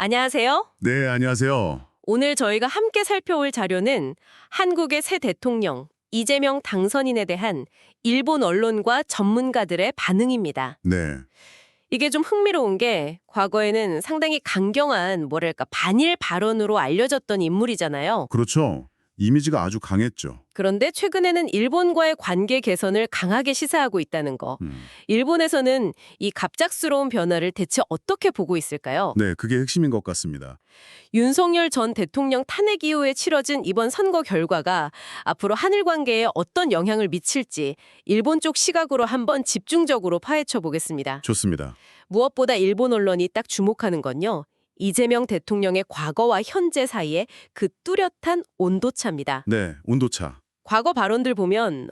안녕하세요. 네, 안녕하세요. 오늘 저희가 함께 살펴볼 자료는 한국의 새 대통령 이재명 당선인에 대한 일본 언론과 전문가들의 반응입니다. 네, 이게 좀 흥미로운 게 과거에는 상당히 강경한 반일 발언으로 알려졌던 인물이잖아요. 그렇죠. 이미지가 아주 강했죠. 그런데 최근에는 일본과의 관계 개선을 강하게 시사하고 있다는 거. 음. 일본에서는 이 갑작스러운 변화를 대체 어떻게 보고 있을까요? 네, 그게 핵심인 것 같습니다. 윤석열 전 대통령 탄핵 이후에 치러진 이번 선거 결과가 앞으로 한일 관계에 어떤 영향을 미칠지 일본 쪽 시각으로 한번 집중적으로 파헤쳐 보겠습니다. 좋습니다. 무엇보다 일본 언론이 딱 주목하는 건요. 이재명 대통령의 과거와 현재 사이에 그 뚜렷한 온도차입니다. 네, 온도차. 과거 발언들 보면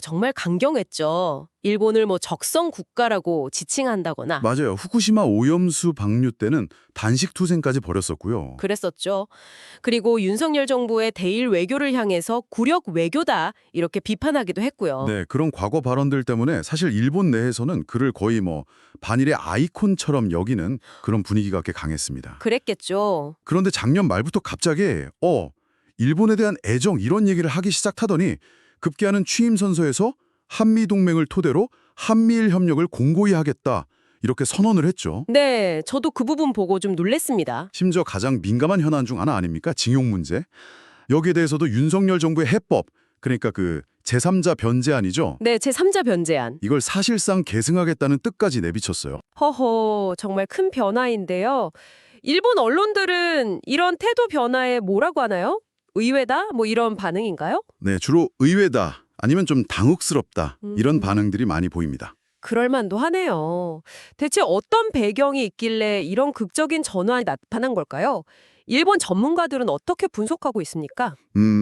정말 강경했죠. 일본을 적성 국가라고 지칭한다거나 맞아요. 후쿠시마 오염수 방류 때는 단식 투쟁까지 벌였었고요. 그랬었죠. 그리고 윤석열 정부의 대일 외교를 향해서 굴욕 외교다 이렇게 비판하기도 했고요. 네, 그런 과거 발언들 때문에 사실 일본 내에서는 그를 거의 반일의 아이콘처럼 여기는 그런 분위기가 꽤 강했습니다. 그랬겠죠. 그런데 작년 말부터 갑자기 일본에 대한 애정 이런 얘기를 하기 시작하더니 급기야는 취임 선서에서 한미 동맹을 토대로 한미일 협력을 공고히 하겠다 이렇게 선언을 했죠. 네, 저도 그 부분 보고 좀 놀랬습니다. 심지어 가장 민감한 현안 중 하나 아닙니까? 징용 문제. 여기에 대해서도 윤석열 정부의 해법, 그러니까 그 제3자 변제안이죠. 네, 제3자 변제안. 이걸 사실상 계승하겠다는 뜻까지 내비쳤어요. 허허, 정말 큰 변화인데요. 일본 언론들은 이런 태도 변화에 뭐라고 하나요? 의외다? 이런 반응인가요? 네, 주로 의외다 아니면 좀 당혹스럽다 이런 음. 반응들이 많이 보입니다. 그럴만도 하네요. 대체 어떤 배경이 있길래 이런 극적인 전환이 나타난 걸까요? 일본 전문가들은 어떻게 분석하고 있습니까?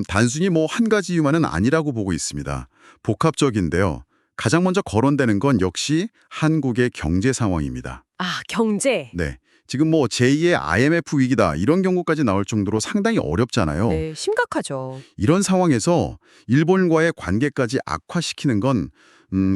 단순히 한 가지 이유만은 아니라고 보고 있습니다. 복합적인데요. 가장 먼저 거론되는 건 역시 한국의 경제 상황입니다. 아, 경제. 네. 지금 제2의 IMF 위기다 이런 경고까지 나올 정도로 상당히 어렵잖아요. 네, 심각하죠. 이런 상황에서 일본과의 관계까지 악화시키는 건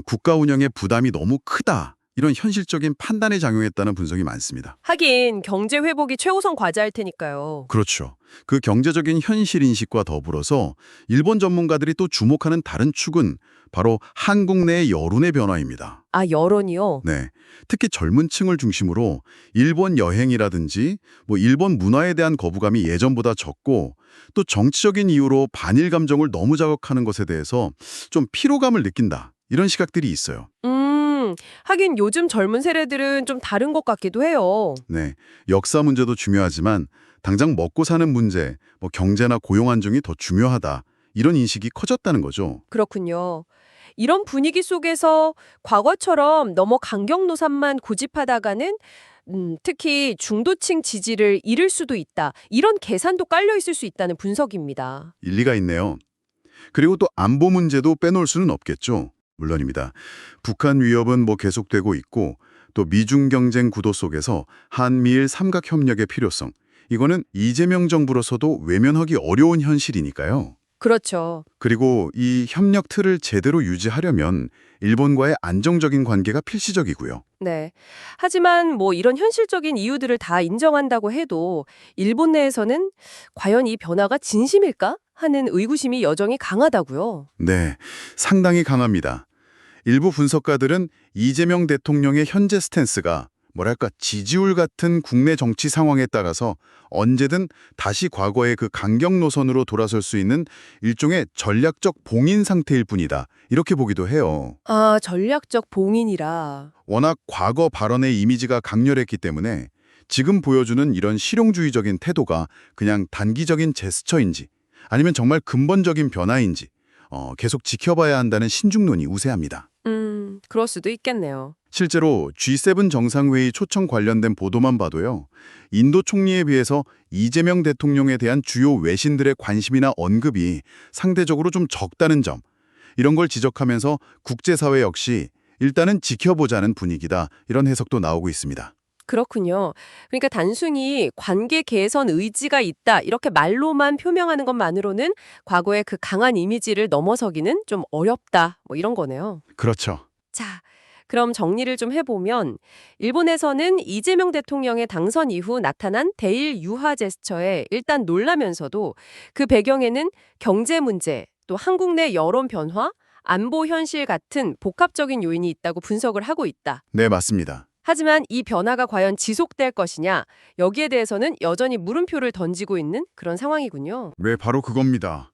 국가 운영의 부담이 너무 크다. 이런 현실적인 판단에 작용했다는 분석이 많습니다. 하긴 경제 회복이 최우선 과제일 테니까요. 그렇죠. 그 경제적인 현실 인식과 더불어서 일본 전문가들이 또 주목하는 다른 축은 바로 한국 내 여론의 변화입니다. 아, 여론이요? 네. 특히 젊은 층을 중심으로 일본 여행이라든지 일본 문화에 대한 거부감이 예전보다 적고 또 정치적인 이유로 반일 감정을 너무 자극하는 것에 대해서 좀 피로감을 느낀다. 이런 시각들이 있어요. 하긴 요즘 젊은 세대들은 좀 다른 것 같기도 해요. 네. 역사 문제도 중요하지만 당장 먹고 사는 문제, 경제나 고용 안정이 더 중요하다. 이런 인식이 커졌다는 거죠. 그렇군요. 이런 분위기 속에서 과거처럼 너무 강경 노선만 고집하다가는 특히 중도층 지지를 잃을 수도 있다. 이런 계산도 깔려 있을 수 있다는 분석입니다. 일리가 있네요. 그리고 또 안보 문제도 빼놓을 수는 없겠죠. 물론입니다. 북한 위협은 계속되고 있고 또 미중 경쟁 구도 속에서 한미일 삼각협력의 필요성. 이거는 이재명 정부로서도 외면하기 어려운 현실이니까요. 그렇죠. 그리고 이 협력 틀을 제대로 유지하려면 일본과의 안정적인 관계가 필수적이고요. 네. 하지만 이런 현실적인 이유들을 다 인정한다고 해도 일본 내에서는 과연 이 변화가 진심일까 하는 의구심이 여전히 강하다고요. 네, 상당히 강합니다. 일부 분석가들은 이재명 대통령의 현재 스탠스가 지지율 같은 국내 정치 상황에 따라서 언제든 다시 과거의 그 강경 노선으로 돌아설 수 있는 일종의 전략적 봉인 상태일 뿐이다. 이렇게 보기도 해요. 아, 전략적 봉인이라. 워낙 과거 발언의 이미지가 강렬했기 때문에 지금 보여주는 이런 실용주의적인 태도가 그냥 단기적인 제스처인지 아니면 정말 근본적인 변화인지 계속 지켜봐야 한다는 신중론이 우세합니다. 그럴 수도 있겠네요. 실제로 G7 정상회의 초청 관련된 보도만 봐도요. 인도 총리에 비해서 이재명 대통령에 대한 주요 외신들의 관심이나 언급이 상대적으로 좀 적다는 점. 이런 걸 지적하면서 국제사회 역시 일단은 지켜보자는 분위기다. 이런 해석도 나오고 있습니다. 그렇군요. 그러니까 단순히 관계 개선 의지가 있다 이렇게 말로만 표명하는 것만으로는 과거의 그 강한 이미지를 넘어서기는 좀 어렵다 이런 거네요. 그렇죠. 자, 그럼 정리를 좀 해보면 일본에서는 이재명 대통령의 당선 이후 나타난 대일 유화 제스처에 일단 놀라면서도 그 배경에는 경제 문제, 또 한국 내 여론 변화, 안보 현실 같은 복합적인 요인이 있다고 분석을 하고 있다. 네, 맞습니다. 하지만 이 변화가 과연 지속될 것이냐, 여기에 대해서는 여전히 물음표를 던지고 있는 그런 상황이군요. 네, 바로 그겁니다.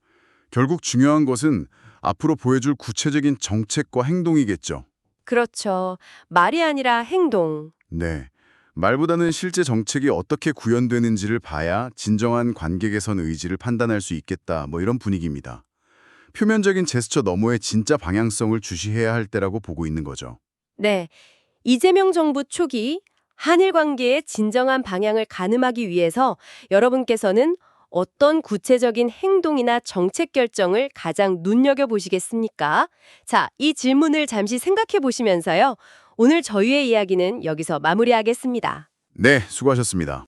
결국 중요한 것은 앞으로 보여줄 구체적인 정책과 행동이겠죠. 그렇죠. 말이 아니라 행동. 네. 말보다는 실제 정책이 어떻게 구현되는지를 봐야 진정한 관계 개선 의지를 판단할 수 있겠다. 뭐 이런 분위기입니다. 표면적인 제스처 너머의 진짜 방향성을 주시해야 할 때라고 보고 있는 거죠. 네. 이재명 정부 초기 한일 관계의 진정한 방향을 가늠하기 위해서 여러분께서는 어떤 구체적인 행동이나 정책 결정을 가장 눈여겨보시겠습니까? 자, 이 질문을 잠시 생각해 보시면서요. 오늘 저희의 이야기는 여기서 마무리하겠습니다. 네, 수고하셨습니다.